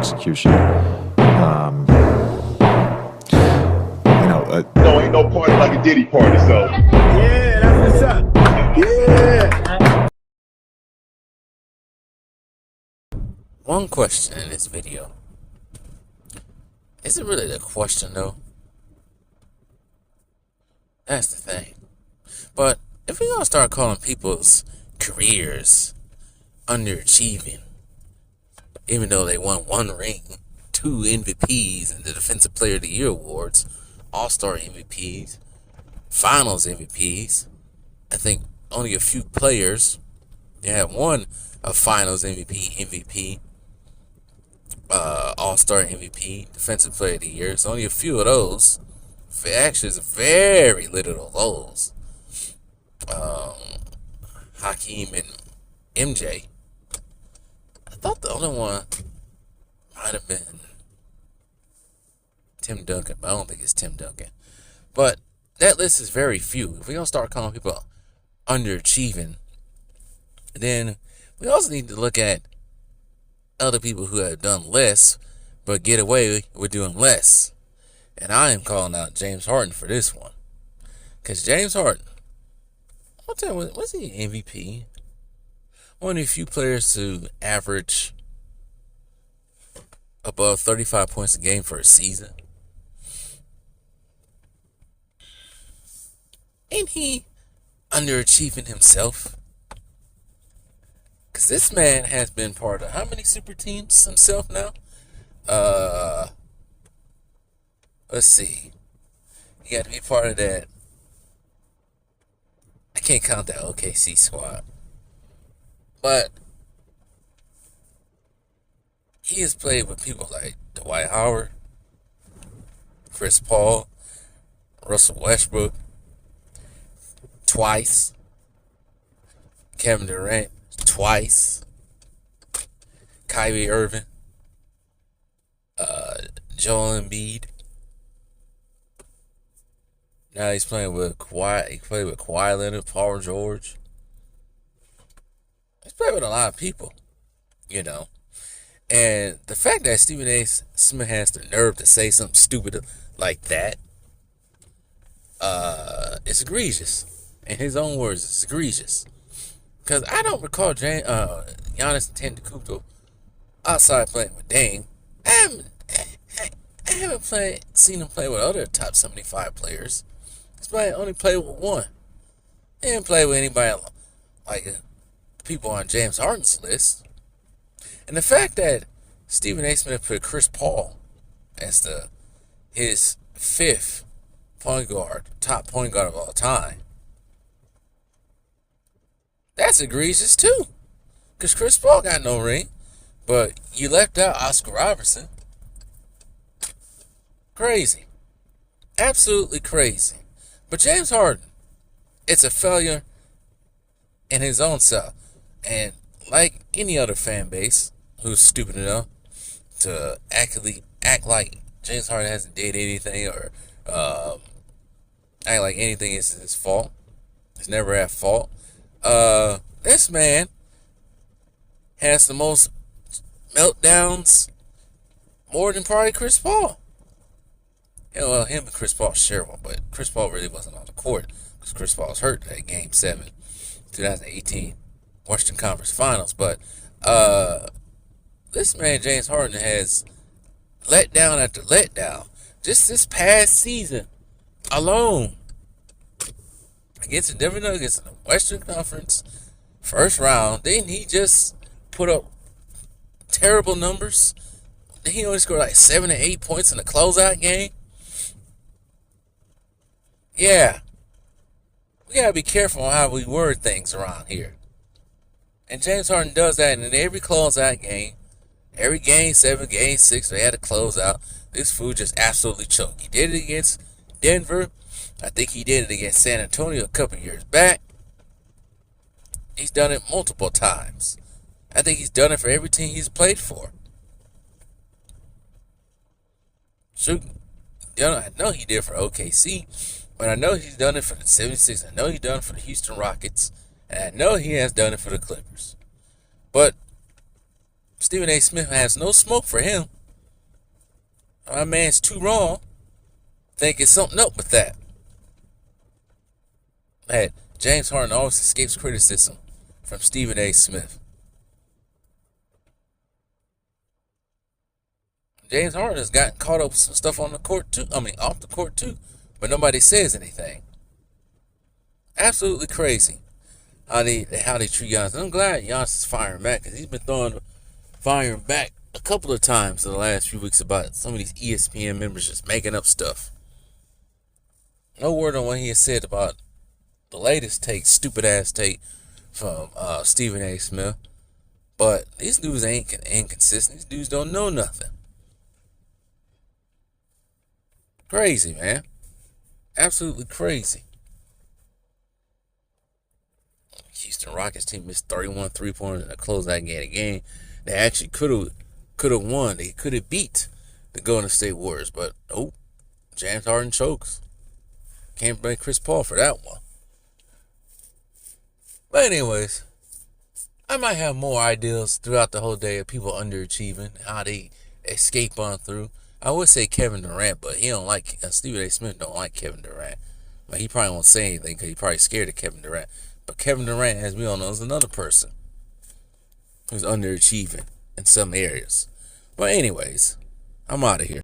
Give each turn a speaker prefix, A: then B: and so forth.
A: execution.
B: No, ain't no party like a Diddy party, so.
C: Yeah, that's what's up. Yeah.
D: One question in this video. Is it really the question, though? That's the thing. But if we're going to start calling people's careers underachieving, even though they won 1 ring, 2 MVPs, and the Defensive Player of the Year awards, All-Star MVPs, Finals MVPs, I think only a few players have won a Finals MVP, All-Star MVP, Defensive Player of the Year. It's only a few of those. Actually, it's very little of those. Hakeem and MJ. I thought the other one might have been Tim Duncan, but I don't think it's Tim Duncan. But that list is very few. If we're going to start calling people underachieving, then we also need to look at other people who have done less but get away with doing less. And I am calling out James Harden for this one. Because James Harden, I'll tell you, was he MVP? One of the few players to average above 35 points a game for a season. Ain't he underachieving himself? Because this man has been part of how many super teams himself now? Let's see. He got to be part of that. I can't count that OKC squad. But he has played with people like Dwight Howard, Chris Paul, Russell Westbrook, twice, Kevin Durant, twice, Kyrie Irving, Joel Embiid. Now he's playing with Kawhi. He played with Kawhi Leonard, Paul George. He's played with a lot of people, you know. And the fact that Stephen A. Smith has the nerve to say something stupid like that, it's egregious. In his own words, it's egregious. Because I don't recall Giannis Antetokounmpo outside playing with Dame. I haven't seen him play with other top 75 players. He's only played with one. He didn't play with anybody like people on James Harden's list. And the fact that Stephen A. Smith put Chris Paul as his 5th point guard, top point guard of all time, that's egregious too. Because Chris Paul got no ring, but you left out Oscar Robertson. Crazy. Absolutely crazy. But James Harden, it's a failure in his own self. And like any other fan base who's stupid enough to act like James Harden hasn't did anything or act like anything is his fault. He's never at fault. This man has the most meltdowns, more than probably Chris Paul. Yeah, well, him and Chris Paul share one, but Chris Paul really wasn't on the court because Chris Paul was hurt at Game 7, 2018 Western Conference Finals. But this man, James Harden, has letdown after letdown. Just this past season alone, against the Denver Nuggets in the Western Conference first round, didn't he just put up terrible numbers? He only scored like 7 or 8 points in the closeout game. Yeah, we gotta be careful on how we word things around here. And James Harden does that in every closeout game. Every Game 7, Game 6, they had a closeout. This fool just absolutely choked. He did it against Denver. I think he did it against San Antonio a couple years back. He's done it multiple times. I think he's done it for every team he's played for. Shoot, I know he did for OKC, but I know he's done it for the 76ers. I know he's done it for the Houston Rockets, and I know he has done it for the Clippers. But Stephen A. Smith has no smoke for him My man's too wrong. Thinking something up with that. Man, James Harden always escapes criticism from Stephen A. Smith. James Harden has gotten caught up with some stuff on the court too. Off the court too. But nobody says anything. Absolutely crazy how they treat Giannis. And I'm glad Giannis is firing back, because he's been firing back a couple of times in the last few weeks about some of these ESPN members just making up stuff. No word on what he has said about the latest stupid ass take from Stephen A. Smith. But these dudes ain't inconsistent. These dudes don't know nothing. Crazy, man. Absolutely crazy. Houston Rockets team missed 31 3-pointers in the closeout game. They actually could have won. They could have beat the Golden State Warriors, but nope. James Harden chokes. Can't blame Chris Paul for that one. But anyways, I might have more ideas throughout the whole day of people underachieving, how they escape on through. I would say Kevin Durant, but he don't like Stephen A. Smith don't like Kevin Durant. But he probably won't say anything because he's probably scared of Kevin Durant. But Kevin Durant, as we all know, is another person who's underachieving in some areas. But anyways, I'm out of here.